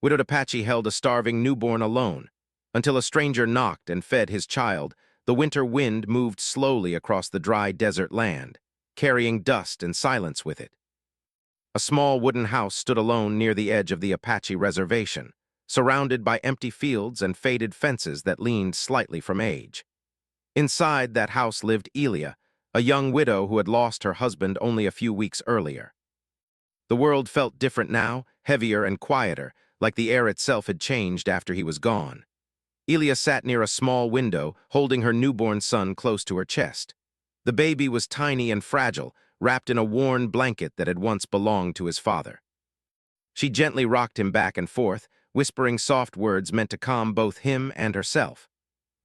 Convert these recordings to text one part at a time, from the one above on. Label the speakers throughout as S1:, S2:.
S1: Widowed Apache held a starving newborn alone. Until a stranger knocked and fed his child, the winter wind moved slowly across the dry desert land, carrying dust and silence with it. A small wooden house stood alone near the edge of the Apache reservation, surrounded by empty fields and faded fences that leaned slightly from age. Inside that house lived Elia, a young widow who had lost her husband only a few weeks earlier. The world felt different now, heavier and quieter, like the air itself had changed after he was gone. Elia sat near a small window, holding her newborn son close to her chest. The baby was tiny and fragile, wrapped in a worn blanket that had once belonged to his father. She gently rocked him back and forth, whispering soft words meant to calm both him and herself.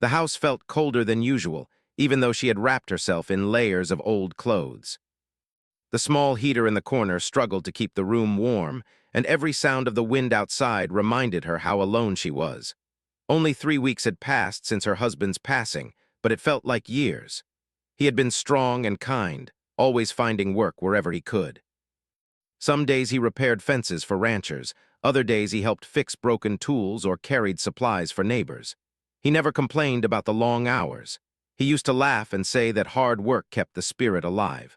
S1: The house felt colder than usual, even though she had wrapped herself in layers of old clothes. The small heater in the corner struggled to keep the room warm, and every sound of the wind outside reminded her how alone she was. Only 3 weeks had passed since her husband's passing, but it felt like years. He had been strong and kind, always finding work wherever he could. Some days he repaired fences for ranchers, other days he helped fix broken tools or carried supplies for neighbors. He never complained about the long hours. He used to laugh and say that hard work kept the spirit alive.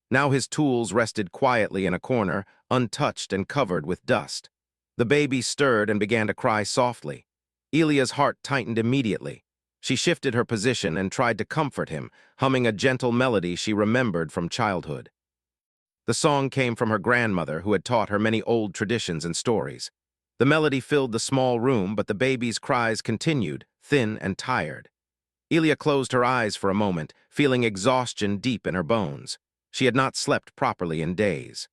S1: Now his tools rested quietly in a corner, untouched and covered with dust. The baby stirred and began to cry softly. Elia's heart tightened immediately. She shifted her position and tried to comfort him, humming a gentle melody she remembered from childhood. The song came from her grandmother, who had taught her many old traditions and stories. The melody filled the small room, but the baby's cries continued, thin and tired. Elia closed her eyes for a moment, feeling exhaustion deep in her bones. She had not slept properly in days.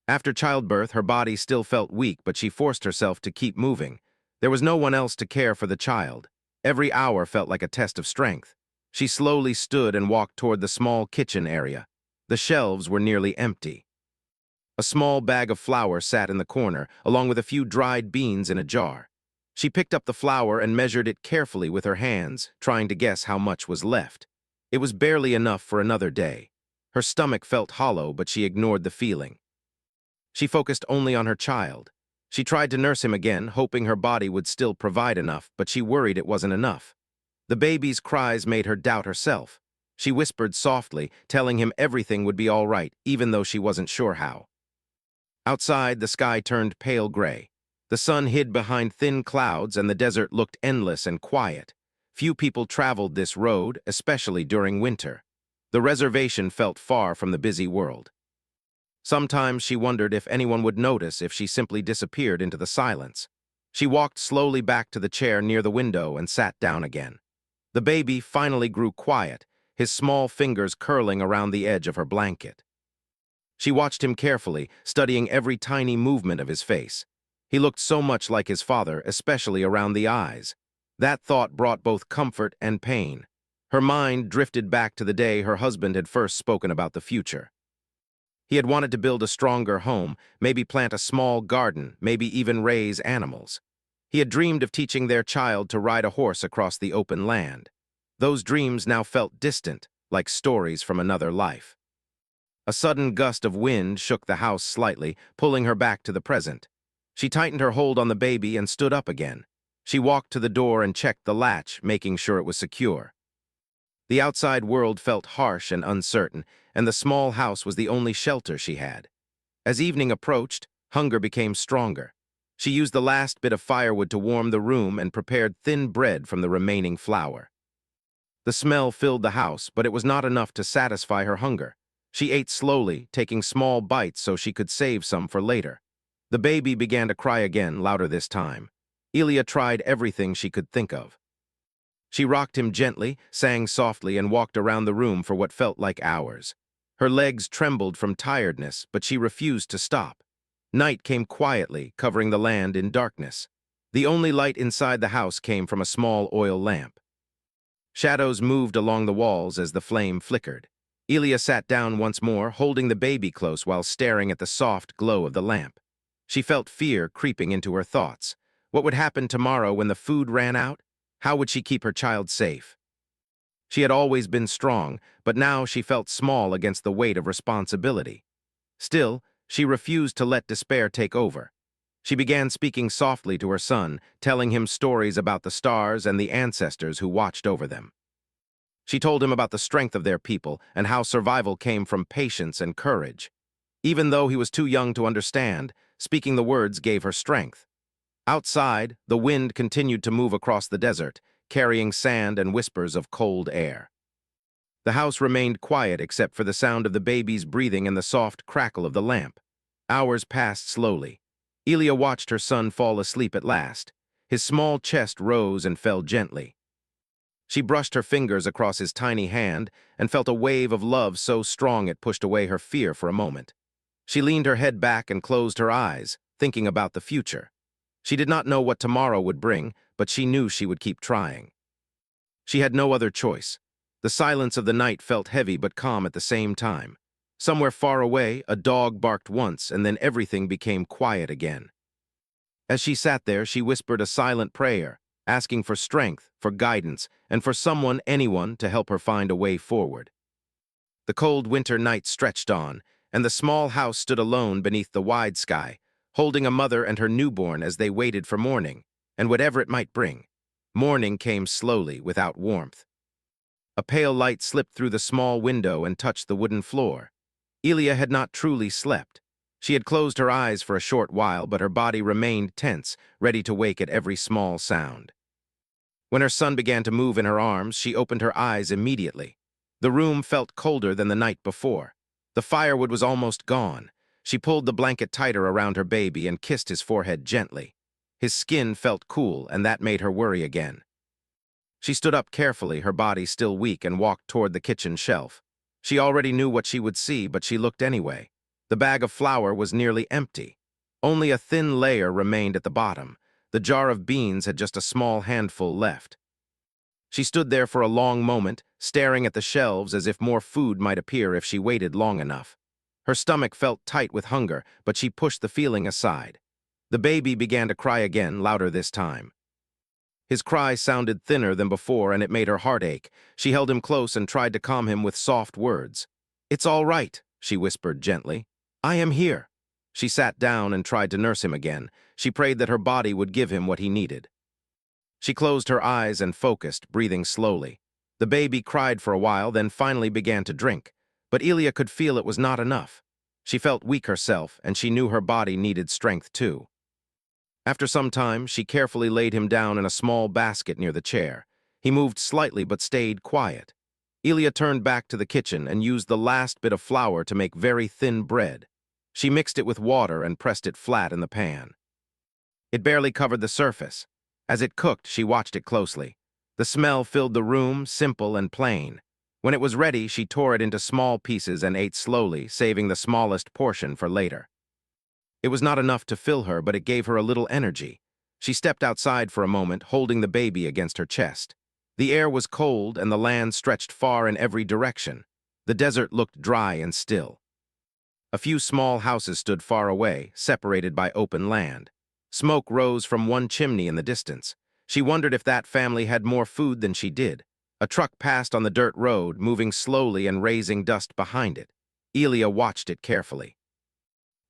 S1: After childbirth, her body still felt weak, but she forced herself to keep moving. There was no one else to care for the child. Every hour felt like a test of strength. She slowly stood and walked toward the small kitchen area. The shelves were nearly empty. A small bag of flour sat in the corner, along with a few dried beans in a jar. She picked up the flour and measured it carefully with her hands, trying to guess how much was left. It was barely enough for another day. Her stomach felt hollow, but she ignored the feeling. She focused only on her child. She tried to nurse him again, hoping her body would still provide enough, but she worried it wasn't enough. The baby's cries made her doubt herself. She whispered softly, telling him everything would be all right, even though she wasn't sure how. Outside, the sky turned pale gray. The sun hid behind thin clouds, and the desert looked endless and quiet. Few people traveled this road, especially during winter. The reservation felt far from the busy world. Sometimes she wondered if anyone would notice if she simply disappeared into the silence. She walked slowly back to the chair near the window and sat down again. The baby finally grew quiet, his small fingers curling around the edge of her blanket. She watched him carefully, studying every tiny movement of his face. He looked so much like his father, especially around the eyes. That thought brought both comfort and pain. Her mind drifted back to the day her husband had first spoken about the future. He had wanted to build a stronger home, maybe plant a small garden, maybe even raise animals. He had dreamed of teaching their child to ride a horse across the open land. Those dreams now felt distant, like stories from another life. A sudden gust of wind shook the house slightly, pulling her back to the present. She tightened her hold on the baby and stood up again. She walked to the door and checked the latch, making sure it was secure. The outside world felt harsh and uncertain, and the small house was the only shelter she had. As evening approached, hunger became stronger. She used the last bit of firewood to warm the room and prepared thin bread from the remaining flour. The smell filled the house, but it was not enough to satisfy her hunger. She ate slowly, taking small bites so she could save some for later. The baby began to cry again, louder this time. Elia tried everything she could think of. She rocked him gently, sang softly, and walked around the room for what felt like hours. Her legs trembled from tiredness, but she refused to stop. Night came quietly, covering the land in darkness. The only light inside the house came from a small oil lamp. Shadows moved along the walls as the flame flickered. Elia sat down once more, holding the baby close while staring at the soft glow of the lamp. She felt fear creeping into her thoughts. What would happen tomorrow when the food ran out? How would she keep her child safe? She had always been strong, but now she felt small against the weight of responsibility. Still, she refused to let despair take over. She began speaking softly to her son, telling him stories about the stars and the ancestors who watched over them. She told him about the strength of their people and how survival came from patience and courage. Even though he was too young to understand, speaking the words gave her strength. Outside, the wind continued to move across the desert, carrying sand and whispers of cold air. The house remained quiet except for the sound of the baby's breathing and the soft crackle of the lamp. Hours passed slowly. Elia watched her son fall asleep at last. His small chest rose and fell gently. She brushed her fingers across his tiny hand and felt a wave of love so strong it pushed away her fear for a moment. She leaned her head back and closed her eyes, thinking about the future. She did not know what tomorrow would bring, but she knew she would keep trying. She had no other choice. The silence of the night felt heavy but calm at the same time. Somewhere far away, a dog barked once, and then everything became quiet again. As she sat there, she whispered a silent prayer, asking for strength, for guidance, and for anyone, to help her find a way forward. The cold winter night stretched on, and the small house stood alone beneath the wide sky, holding a mother and her newborn as they waited for morning, and whatever it might bring. Morning came slowly, without warmth. A pale light slipped through the small window and touched the wooden floor. Elia had not truly slept. She had closed her eyes for a short while, but her body remained tense, ready to wake at every small sound. When her son began to move in her arms, she opened her eyes immediately. The room felt colder than the night before. The firewood was almost gone. She pulled the blanket tighter around her baby and kissed his forehead gently. His skin felt cool, and that made her worry again. She stood up carefully, her body still weak, and walked toward the kitchen shelf. She already knew what she would see, but she looked anyway. The bag of flour was nearly empty. Only a thin layer remained at the bottom. The jar of beans had just a small handful left. She stood there for a long moment, staring at the shelves as if more food might appear if she waited long enough. Her stomach felt tight with hunger, but she pushed the feeling aside. The baby began to cry again, louder this time. His cry sounded thinner than before, and it made her heart ache. She held him close and tried to calm him with soft words. "It's all right," she whispered gently. "I am here." She sat down and tried to nurse him again. She prayed that her body would give him what he needed. She closed her eyes and focused, breathing slowly. The baby cried for a while, then finally began to drink. But Elia could feel it was not enough. She felt weak herself, and she knew her body needed strength too. After some time, she carefully laid him down in a small basket near the chair. He moved slightly but stayed quiet. Elia turned back to the kitchen and used the last bit of flour to make very thin bread. She mixed it with water and pressed it flat in the pan. It barely covered the surface. As it cooked, she watched it closely. The smell filled the room, simple and plain. When it was ready, she tore it into small pieces and ate slowly, saving the smallest portion for later. It was not enough to fill her, but it gave her a little energy. She stepped outside for a moment, holding the baby against her chest. The air was cold, and the land stretched far in every direction. The desert looked dry and still. A few small houses stood far away, separated by open land. Smoke rose from one chimney in the distance. She wondered if that family had more food than she did. A truck passed on the dirt road, moving slowly and raising dust behind it. Elia watched it carefully.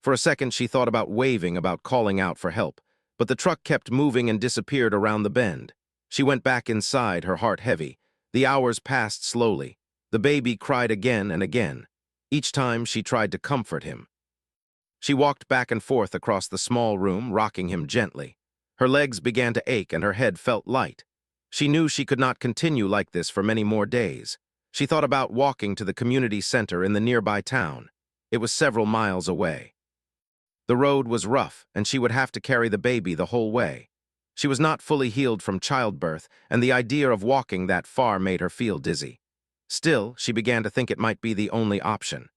S1: For a second, she thought about waving, about calling out for help, but the truck kept moving and disappeared around the bend. She went back inside, her heart heavy. The hours passed slowly. The baby cried again and again. Each time, she tried to comfort him. She walked back and forth across the small room, rocking him gently. Her legs began to ache and her head felt light. She knew she could not continue like this for many more days. She thought about walking to the community center in the nearby town. It was several miles away. The road was rough, and she would have to carry the baby the whole way. She was not fully healed from childbirth, and the idea of walking that far made her feel dizzy. Still, she began to think it might be the only option.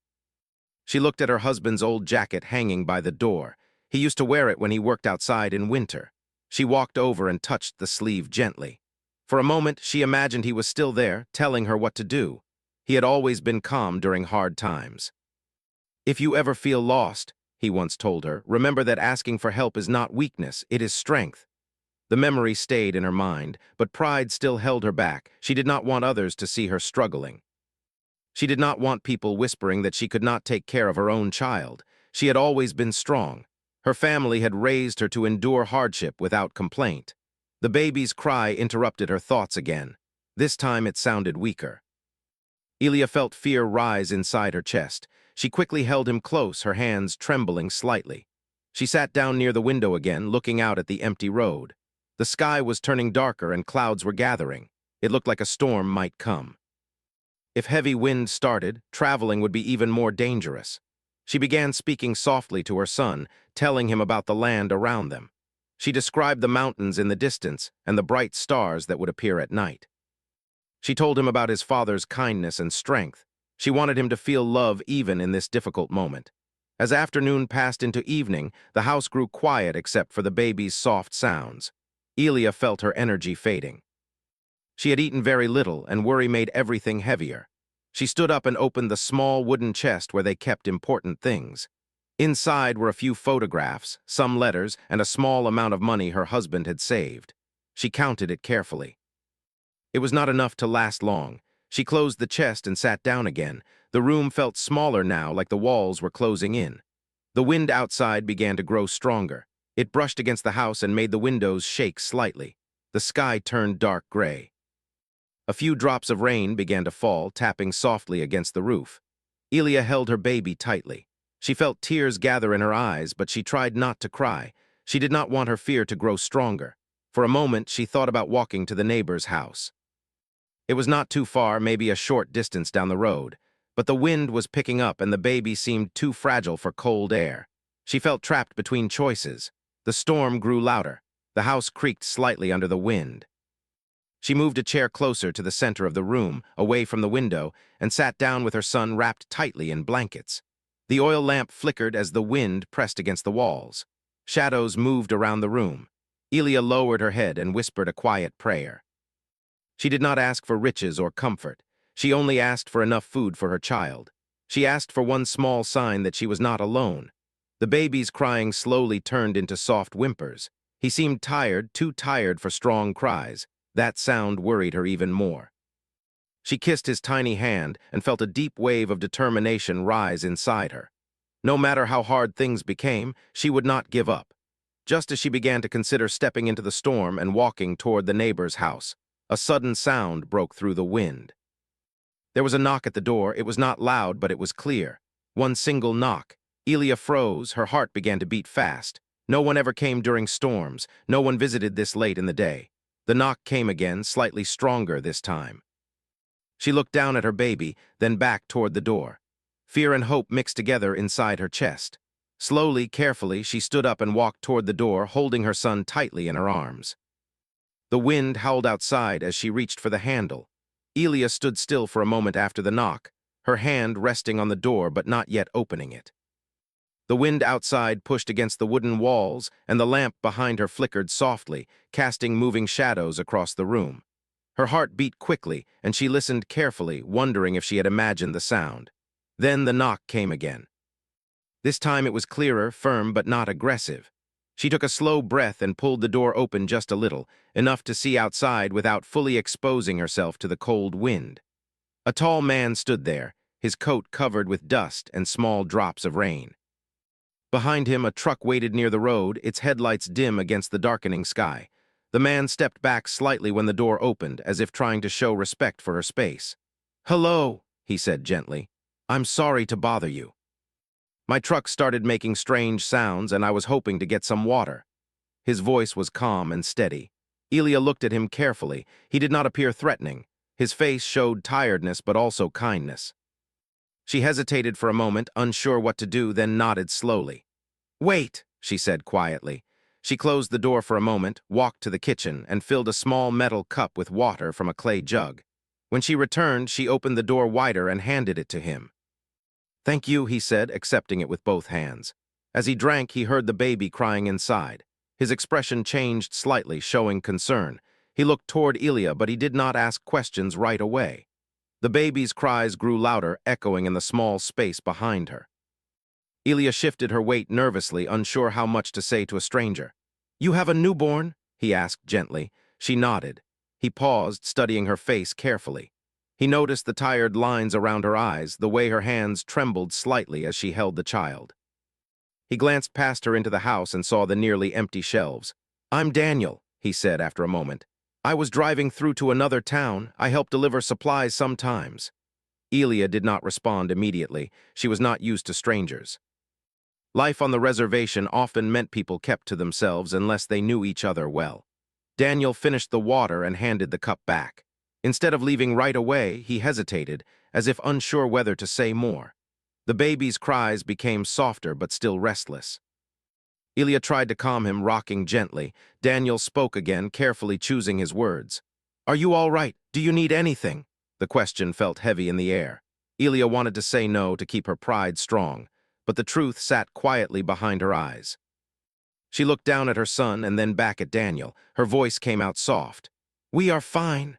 S1: She looked at her husband's old jacket hanging by the door. He used to wear it when he worked outside in winter. She walked over and touched the sleeve gently. For a moment, she imagined he was still there, telling her what to do. He had always been calm during hard times. "If you ever feel lost," he once told her, "remember that asking for help is not weakness, it is strength." The memory stayed in her mind, but pride still held her back. She did not want others to see her struggling. She did not want people whispering that she could not take care of her own child. She had always been strong. Her family had raised her to endure hardship without complaint. The baby's cry interrupted her thoughts again. This time it sounded weaker. Elia felt fear rise inside her chest. She quickly held him close, her hands trembling slightly. She sat down near the window again, looking out at the empty road. The sky was turning darker and clouds were gathering. It looked like a storm might come. If heavy wind started, traveling would be even more dangerous. She began speaking softly to her son, telling him about the land around them. She described the mountains in the distance and the bright stars that would appear at night. She told him about his father's kindness and strength. She wanted him to feel love even in this difficult moment. As afternoon passed into evening, the house grew quiet except for the baby's soft sounds. Elia felt her energy fading. She had eaten very little, and worry made everything heavier. She stood up and opened the small wooden chest where they kept important things. Inside were a few photographs, some letters, and a small amount of money her husband had saved. She counted it carefully. It was not enough to last long. She closed the chest and sat down again. The room felt smaller now, like the walls were closing in. The wind outside began to grow stronger. It brushed against the house and made the windows shake slightly. The sky turned dark gray. A few drops of rain began to fall, tapping softly against the roof. Elia held her baby tightly. She felt tears gather in her eyes, but she tried not to cry. She did not want her fear to grow stronger. For a moment, she thought about walking to the neighbor's house. It was not too far, maybe a short distance down the road, but the wind was picking up and the baby seemed too fragile for cold air. She felt trapped between choices. The storm grew louder. The house creaked slightly under the wind. She moved a chair closer to the center of the room, away from the window, and sat down with her son wrapped tightly in blankets. The oil lamp flickered as the wind pressed against the walls. Shadows moved around the room. Elia lowered her head and whispered a quiet prayer. She did not ask for riches or comfort. She only asked for enough food for her child. She asked for one small sign that she was not alone. The baby's crying slowly turned into soft whimpers. He seemed tired, too tired for strong cries. That sound worried her even more. She kissed his tiny hand and felt a deep wave of determination rise inside her. No matter how hard things became, she would not give up. Just as she began to consider stepping into the storm and walking toward the neighbor's house, a sudden sound broke through the wind. There was a knock at the door. It was not loud, but it was clear. One single knock. Elia froze. Her heart began to beat fast. No one ever came during storms. No one visited this late in the day. The knock came again, slightly stronger this time. She looked down at her baby, then back toward the door. Fear and hope mixed together inside her chest. Slowly, carefully, she stood up and walked toward the door, holding her son tightly in her arms. The wind howled outside as she reached for the handle. Elia stood still for a moment after the knock, her hand resting on the door but not yet opening it. The wind outside pushed against the wooden walls, and the lamp behind her flickered softly, casting moving shadows across the room. Her heart beat quickly, and she listened carefully, wondering if she had imagined the sound. Then the knock came again. This time it was clearer, firm, but not aggressive. She took a slow breath and pulled the door open just a little, enough to see outside without fully exposing herself to the cold wind. A tall man stood there, his coat covered with dust and small drops of rain. Behind him, a truck waited near the road, its headlights dim against the darkening sky. The man stepped back slightly when the door opened, as if trying to show respect for her space. "Hello," he said gently. "I'm sorry to bother you. My truck started making strange sounds, and I was hoping to get some water." His voice was calm and steady. Elia looked at him carefully. He did not appear threatening. His face showed tiredness but also kindness. She hesitated for a moment, unsure what to do, then nodded slowly. "Wait," she said quietly. She closed the door for a moment, walked to the kitchen, and filled a small metal cup with water from a clay jug. When she returned, she opened the door wider and handed it to him. "Thank you," he said, accepting it with both hands. As he drank, he heard the baby crying inside. His expression changed slightly, showing concern. He looked toward Elia, but he did not ask questions right away. The baby's cries grew louder, echoing in the small space behind her. Elia shifted her weight nervously, unsure how much to say to a stranger. "You have a newborn?" he asked gently. She nodded. He paused, studying her face carefully. He noticed the tired lines around her eyes, the way her hands trembled slightly as she held the child. He glanced past her into the house and saw the nearly empty shelves. "I'm Daniel," he said after a moment. "I was driving through to another town. I help deliver supplies sometimes." Elia did not respond immediately. She was not used to strangers. Life on the reservation often meant people kept to themselves unless they knew each other well. Daniel finished the water and handed the cup back. Instead of leaving right away, he hesitated, as if unsure whether to say more. The baby's cries became softer but still restless. Elia tried to calm him, rocking gently. Daniel spoke again, carefully choosing his words. "Are you all right? Do you need anything?" The question felt heavy in the air. Elia wanted to say no to keep her pride strong, but the truth sat quietly behind her eyes. She looked down at her son and then back at Daniel. Her voice came out soft. "We are fine."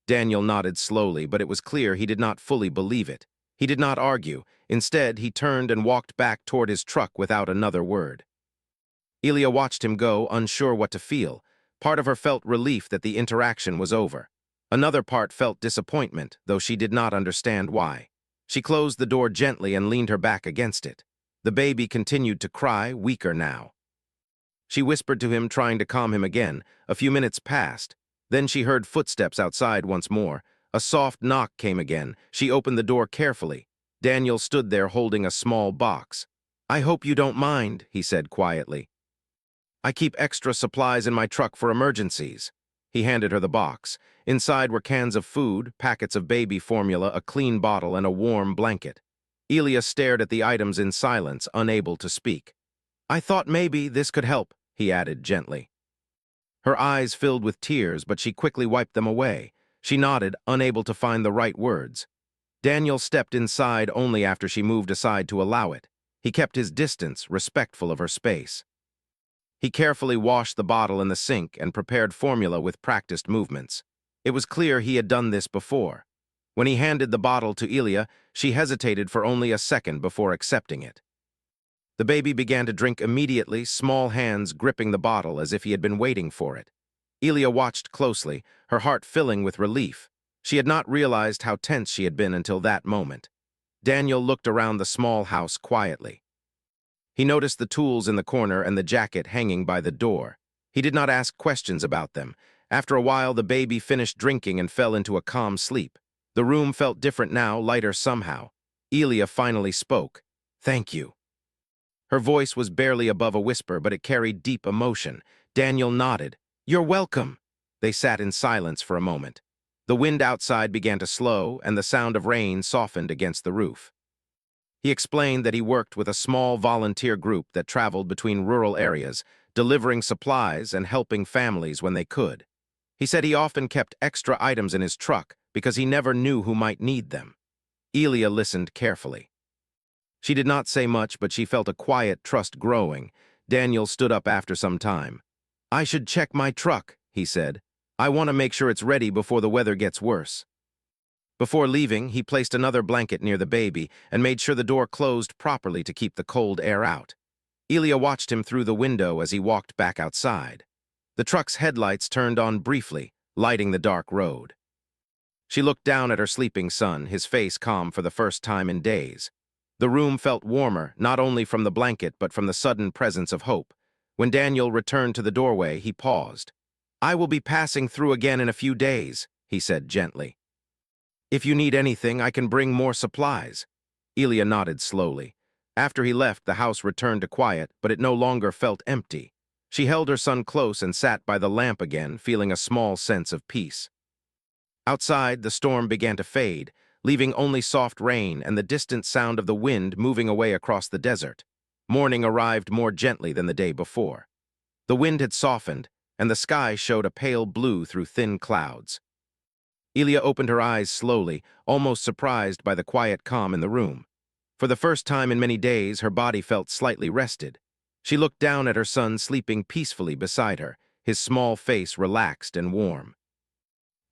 S1: Daniel nodded slowly, but it was clear he did not fully believe it. He did not argue. Instead, he turned and walked back toward his truck without another word. Elia watched him go, unsure what to feel. Part of her felt relief that the interaction was over. Another part felt disappointment, though she did not understand why. She closed the door gently and leaned her back against it. The baby continued to cry, weaker now. She whispered to him, trying to calm him again. A few minutes passed. Then she heard footsteps outside once more. A soft knock came again. She opened the door carefully. Daniel stood there holding a small box. "I hope you don't mind," he said quietly. "I keep extra supplies in my truck for emergencies." He handed her the box. Inside were cans of food, packets of baby formula, a clean bottle, and a warm blanket. Elia stared at the items in silence, unable to speak. "I thought maybe this could help," he added gently. Her eyes filled with tears, but she quickly wiped them away. She nodded, unable to find the right words. Daniel stepped inside only after she moved aside to allow it. He kept his distance, respectful of her space. He carefully washed the bottle in the sink and prepared formula with practiced movements. It was clear he had done this before. When he handed the bottle to Elia, she hesitated for only a second before accepting it. The baby began to drink immediately, small hands gripping the bottle as if he had been waiting for it. Elia watched closely, her heart filling with relief. She had not realized how tense she had been until that moment. Daniel looked around the small house quietly. He noticed the tools in the corner and the jacket hanging by the door. He did not ask questions about them. After a while, the baby finished drinking and fell into a calm sleep. The room felt different now, lighter somehow. Elia finally spoke. "Thank you." Her voice was barely above a whisper, but it carried deep emotion. Daniel nodded. "You're welcome." They sat in silence for a moment. The wind outside began to slow, and the sound of rain softened against the roof. He explained that he worked with a small volunteer group that traveled between rural areas, delivering supplies and helping families when they could. He said he often kept extra items in his truck because he never knew who might need them. Elia listened carefully. She did not say much, but she felt a quiet trust growing. Daniel stood up after some time. "I should check my truck," he said. "I want to make sure it's ready before the weather gets worse." Before leaving, he placed another blanket near the baby and made sure the door closed properly to keep the cold air out. Elia watched him through the window as he walked back outside. The truck's headlights turned on briefly, lighting the dark road. She looked down at her sleeping son, his face calm for the first time in days. The room felt warmer, not only from the blanket but from the sudden presence of hope. When Daniel returned to the doorway, he paused. "I will be passing through again in a few days," he said gently. "If you need anything, I can bring more supplies." Elia nodded slowly. After he left, the house returned to quiet, but it no longer felt empty. She held her son close and sat by the lamp again, feeling a small sense of peace. Outside, the storm began to fade, leaving only soft rain and the distant sound of the wind moving away across the desert. Morning arrived more gently than the day before. The wind had softened, and the sky showed a pale blue through thin clouds. Elia opened her eyes slowly, almost surprised by the quiet calm in the room. For the first time in many days, her body felt slightly rested. She looked down at her son sleeping peacefully beside her, his small face relaxed and warm.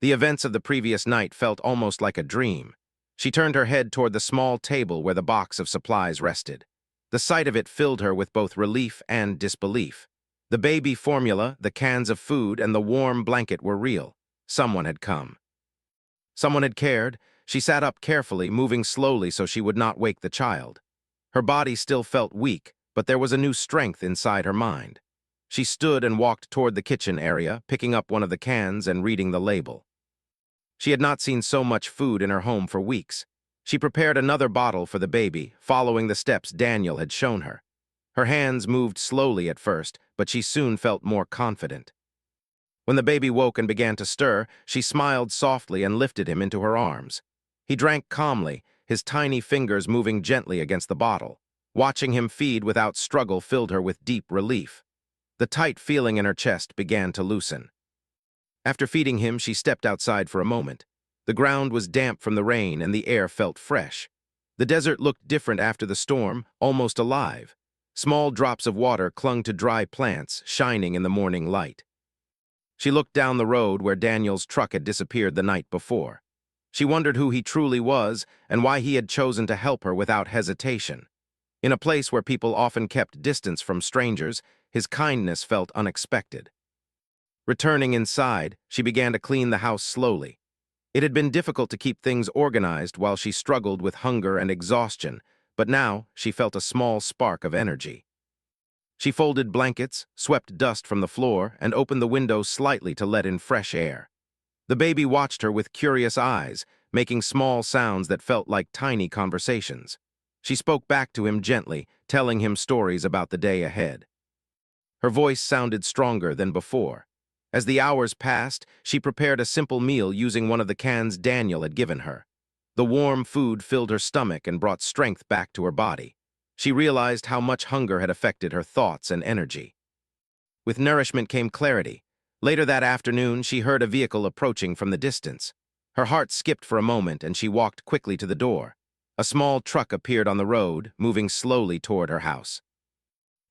S1: The events of the previous night felt almost like a dream. She turned her head toward the small table where the box of supplies rested. The sight of it filled her with both relief and disbelief. The baby formula, the cans of food, and the warm blanket were real. Someone had come. Someone had cared. She sat up carefully, moving slowly so she would not wake the child. Her body still felt weak, but there was a new strength inside her mind. She stood and walked toward the kitchen area, picking up one of the cans and reading the label. She had not seen so much food in her home for weeks. She prepared another bottle for the baby, following the steps Daniel had shown her. Her hands moved slowly at first, but she soon felt more confident. When the baby woke and began to stir, she smiled softly and lifted him into her arms. He drank calmly, his tiny fingers moving gently against the bottle. Watching him feed without struggle filled her with deep relief. The tight feeling in her chest began to loosen. After feeding him, she stepped outside for a moment. The ground was damp from the rain and the air felt fresh. The desert looked different after the storm, almost alive. Small drops of water clung to dry plants, shining in the morning light. She looked down the road where Daniel's truck had disappeared the night before. She wondered who he truly was and why he had chosen to help her without hesitation. In a place where people often kept distance from strangers, his kindness felt unexpected. Returning inside, she began to clean the house slowly. It had been difficult to keep things organized while she struggled with hunger and exhaustion, but now she felt a small spark of energy. She folded blankets, swept dust from the floor, and opened the window slightly to let in fresh air. The baby watched her with curious eyes, making small sounds that felt like tiny conversations. She spoke back to him gently, telling him stories about the day ahead. Her voice sounded stronger than before. As the hours passed, she prepared a simple meal using one of the cans Daniel had given her. The warm food filled her stomach and brought strength back to her body. She realized how much hunger had affected her thoughts and energy. With nourishment came clarity. Later that afternoon, she heard a vehicle approaching from the distance. Her heart skipped for a moment and she walked quickly to the door. A small truck appeared on the road, moving slowly toward her house.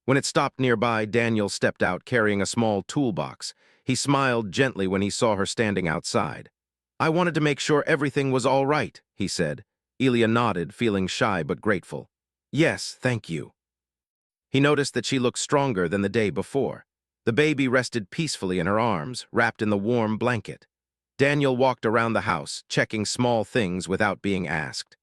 S1: When it stopped nearby, Daniel stepped out carrying a small toolbox. He smiled gently when he saw her standing outside. "I wanted to make sure everything was all right," he said. Elia nodded, feeling shy but grateful. "Yes, thank you." He noticed that she looked stronger than the day before. The baby rested peacefully in her arms, wrapped in the warm blanket. Daniel walked around the house, checking small things without being asked.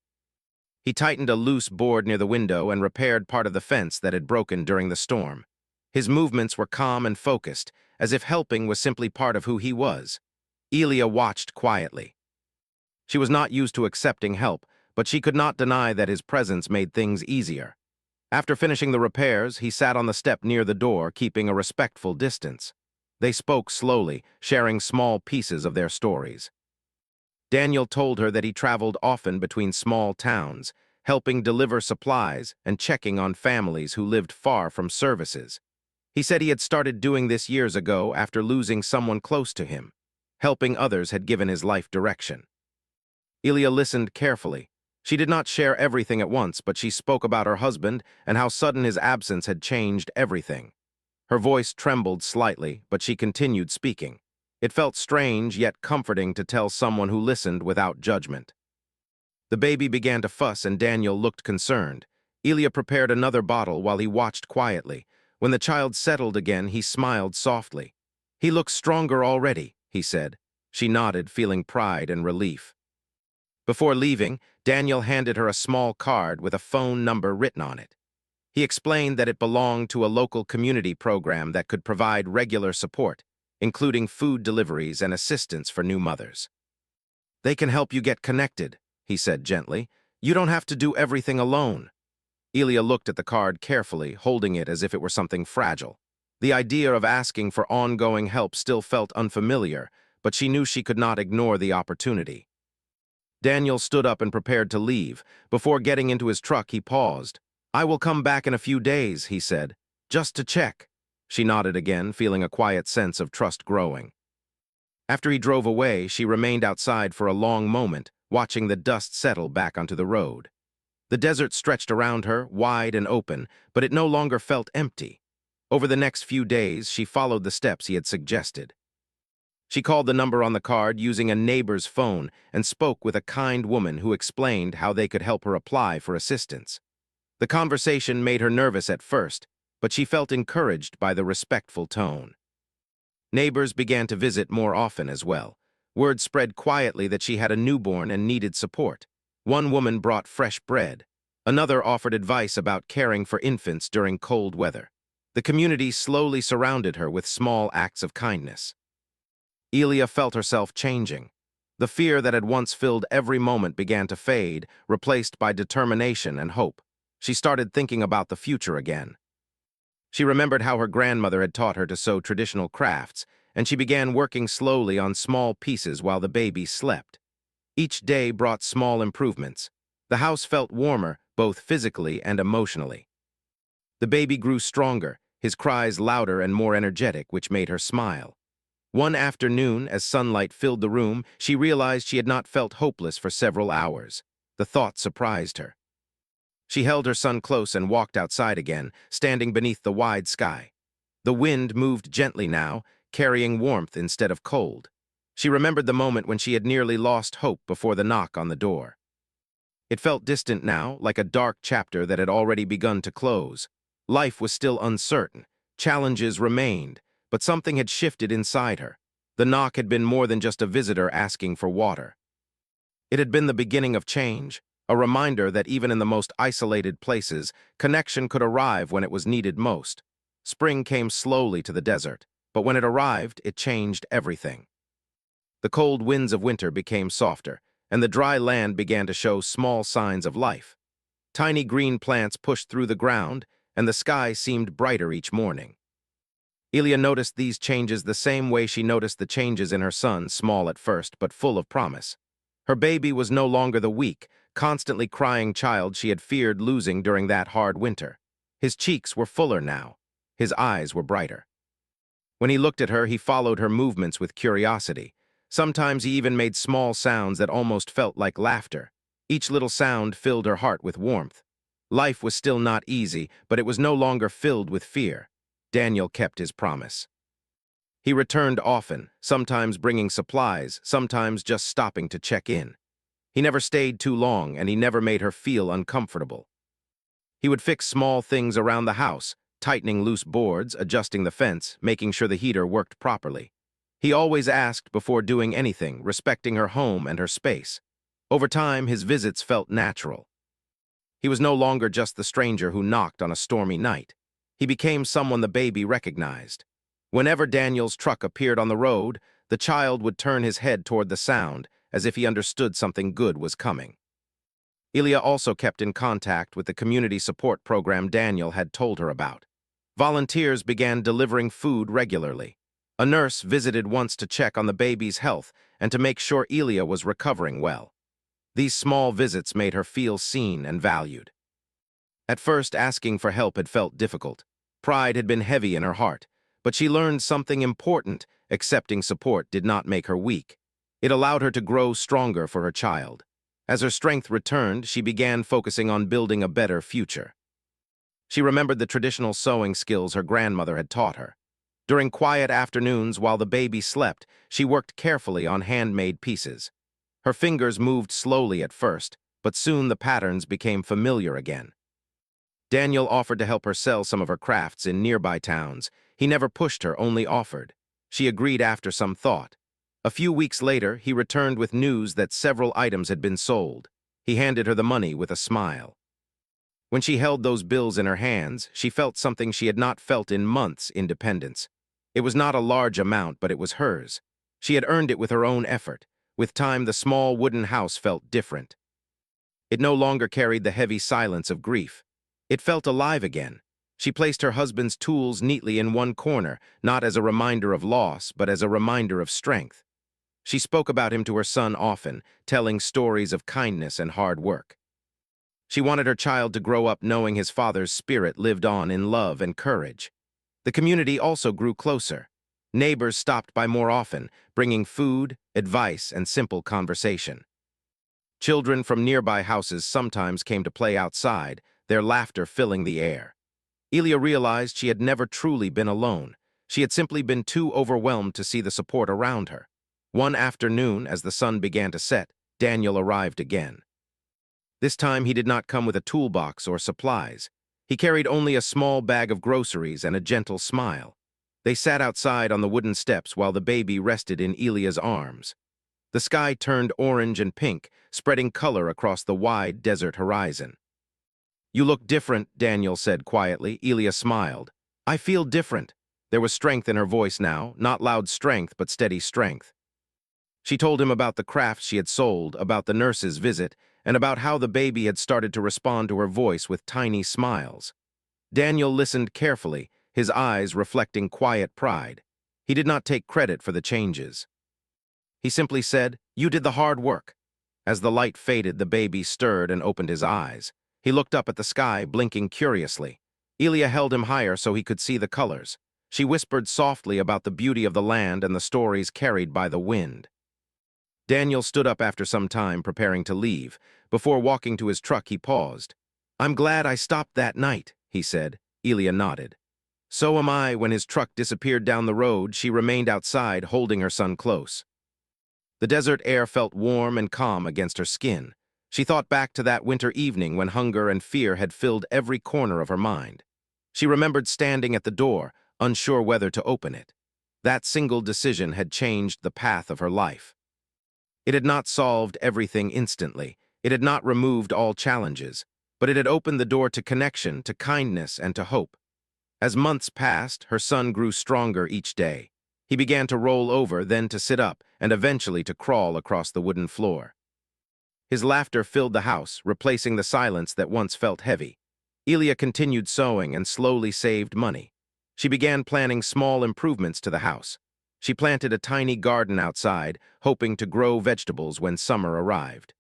S1: He tightened a loose board near the window and repaired part of the fence that had broken during the storm. His movements were calm and focused, as if helping was simply part of who he was. Elia watched quietly. She was not used to accepting help, but she could not deny that his presence made things easier. After finishing the repairs, he sat on the step near the door, keeping a respectful distance. They spoke slowly, sharing small pieces of their stories. Daniel told her that he traveled often between small towns, helping deliver supplies and checking on families who lived far from services. He said he had started doing this years ago after losing someone close to him. Helping others had given his life direction. Elia listened carefully. She did not share everything at once, but she spoke about her husband and how sudden his absence had changed everything. Her voice trembled slightly, but she continued speaking. It felt strange yet comforting to tell someone who listened without judgment. The baby began to fuss and Daniel looked concerned. Elia prepared another bottle while he watched quietly. When the child settled again, he smiled softly. "He looks stronger already," he said. She nodded, feeling pride and relief. Before leaving, Daniel handed her a small card with a phone number written on it. He explained that it belonged to a local community program that could provide regular support, including food deliveries and assistance for new mothers. "They can help you get connected," he said gently. "You don't have to do everything alone." Elia looked at the card carefully, holding it as if it were something fragile. The idea of asking for ongoing help still felt unfamiliar, but she knew she could not ignore the opportunity. Daniel stood up and prepared to leave. Before getting into his truck, he paused. "I will come back in a few days," he said, "just to check." She nodded again, feeling a quiet sense of trust growing. After he drove away, she remained outside for a long moment, watching the dust settle back onto the road. The desert stretched around her, wide and open, but it no longer felt empty. Over the next few days, she followed the steps he had suggested. She called the number on the card using a neighbor's phone and spoke with a kind woman who explained how they could help her apply for assistance. The conversation made her nervous at first, but she felt encouraged by the respectful tone. Neighbors began to visit more often as well. Word spread quietly that she had a newborn and needed support. One woman brought fresh bread. Another offered advice about caring for infants during cold weather. The community slowly surrounded her with small acts of kindness. Elia felt herself changing. The fear that had once filled every moment began to fade, replaced by determination and hope. She started thinking about the future again. She remembered how her grandmother had taught her to sew traditional crafts, and she began working slowly on small pieces while the baby slept. Each day brought small improvements. The house felt warmer, both physically and emotionally. The baby grew stronger, his cries louder and more energetic, which made her smile. One afternoon, as sunlight filled the room, she realized she had not felt hopeless for several hours. The thought surprised her. She held her son close and walked outside again, standing beneath the wide sky. The wind moved gently now, carrying warmth instead of cold. She remembered the moment when she had nearly lost hope before the knock on the door. It felt distant now, like a dark chapter that had already begun to close. Life was still uncertain. Challenges remained, but something had shifted inside her. The knock had been more than just a visitor asking for water. It had been the beginning of change, a reminder that even in the most isolated places, connection could arrive when it was needed most. Spring came slowly to the desert, but when it arrived, it changed everything. The cold winds of winter became softer, and the dry land began to show small signs of life. Tiny green plants pushed through the ground, and the sky seemed brighter each morning. Elia noticed these changes the same way she noticed the changes in her son, small at first, but full of promise. Her baby was no longer the weak, constantly crying child she had feared losing during that hard winter. His cheeks were fuller now. His eyes were brighter. When he looked at her, he followed her movements with curiosity. Sometimes he even made small sounds that almost felt like laughter. Each little sound filled her heart with warmth. Life was still not easy, but it was no longer filled with fear. Daniel kept his promise. He returned often, sometimes bringing supplies, sometimes just stopping to check in. He never stayed too long, and he never made her feel uncomfortable. He would fix small things around the house, tightening loose boards, adjusting the fence, making sure the heater worked properly. He always asked before doing anything, respecting her home and her space. Over time, his visits felt natural. He was no longer just the stranger who knocked on a stormy night. He became someone the baby recognized. Whenever Daniel's truck appeared on the road, the child would turn his head toward the sound, as if he understood something good was coming. Elia also kept in contact with the community support program Daniel had told her about. Volunteers began delivering food regularly. A nurse visited once to check on the baby's health and to make sure Elia was recovering well. These small visits made her feel seen and valued. At first, asking for help had felt difficult. Pride had been heavy in her heart, but she learned something important. Accepting support did not make her weak. It allowed her to grow stronger for her child. As her strength returned, she began focusing on building a better future. She remembered the traditional sewing skills her grandmother had taught her. During quiet afternoons while the baby slept, she worked carefully on handmade pieces. Her fingers moved slowly at first, but soon the patterns became familiar again. Daniel offered to help her sell some of her crafts in nearby towns. He never pushed her, only offered. She agreed after some thought. A few weeks later, he returned with news that several items had been sold. He handed her the money with a smile. When she held those bills in her hands, she felt something she had not felt in months: independence. It was not a large amount, but it was hers. She had earned it with her own effort. With time, the small wooden house felt different. It no longer carried the heavy silence of grief. It felt alive again. She placed her husband's tools neatly in one corner, not as a reminder of loss, but as a reminder of strength. She spoke about him to her son often, telling stories of kindness and hard work. She wanted her child to grow up knowing his father's spirit lived on in love and courage. The community also grew closer. Neighbors stopped by more often, bringing food, advice, and simple conversation. Children from nearby houses sometimes came to play outside, their laughter filling the air. Elia realized she had never truly been alone. She had simply been too overwhelmed to see the support around her. One afternoon, as the sun began to set, Daniel arrived again. This time he did not come with a toolbox or supplies. He carried only a small bag of groceries and a gentle smile. They sat outside on the wooden steps while the baby rested in Elia's arms. The sky turned orange and pink, spreading color across the wide desert horizon. "You look different," Daniel said quietly. Elia smiled. "I feel different." There was strength in her voice now, not loud strength, but steady strength. She told him about the crafts she had sold, about the nurse's visit, and about how the baby had started to respond to her voice with tiny smiles. Daniel listened carefully, his eyes reflecting quiet pride. He did not take credit for the changes. He simply said, "You did the hard work." As the light faded, the baby stirred and opened his eyes. He looked up at the sky, blinking curiously. Elia held him higher so he could see the colors. She whispered softly about the beauty of the land and the stories carried by the wind. Daniel stood up after some time, preparing to leave. Before walking to his truck, he paused. "I'm glad I stopped that night," he said. Elia nodded. "So am I." When his truck disappeared down the road, she remained outside, holding her son close. The desert air felt warm and calm against her skin. She thought back to that winter evening when hunger and fear had filled every corner of her mind. She remembered standing at the door, unsure whether to open it. That single decision had changed the path of her life. It had not solved everything instantly. It had not removed all challenges, but it had opened the door to connection, to kindness, and to hope. As months passed, her son grew stronger each day. He began to roll over, then to sit up, and eventually to crawl across the wooden floor. His laughter filled the house, replacing the silence that once felt heavy. Elia continued sewing and slowly saved money. She began planning small improvements to the house. She planted a tiny garden outside, hoping to grow vegetables when summer arrived.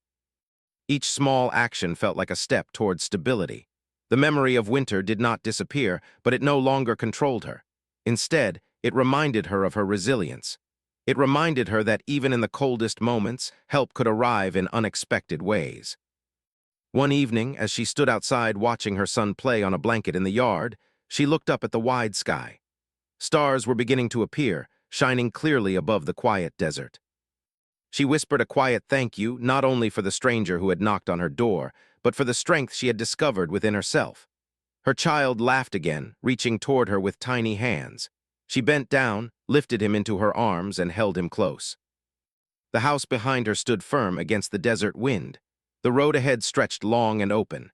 S1: Each small action felt like a step towards stability. The memory of winter did not disappear, but it no longer controlled her. Instead, it reminded her of her resilience. It reminded her that even in the coldest moments, help could arrive in unexpected ways. One evening, as she stood outside watching her son play on a blanket in the yard, she looked up at the wide sky. Stars were beginning to appear, shining clearly above the quiet desert. She whispered a quiet thank you, not only for the stranger who had knocked on her door, but for the strength she had discovered within herself. Her child laughed again, reaching toward her with tiny hands. She bent down, lifted him into her arms, and held him close. The house behind her stood firm against the desert wind. The road ahead stretched long and open.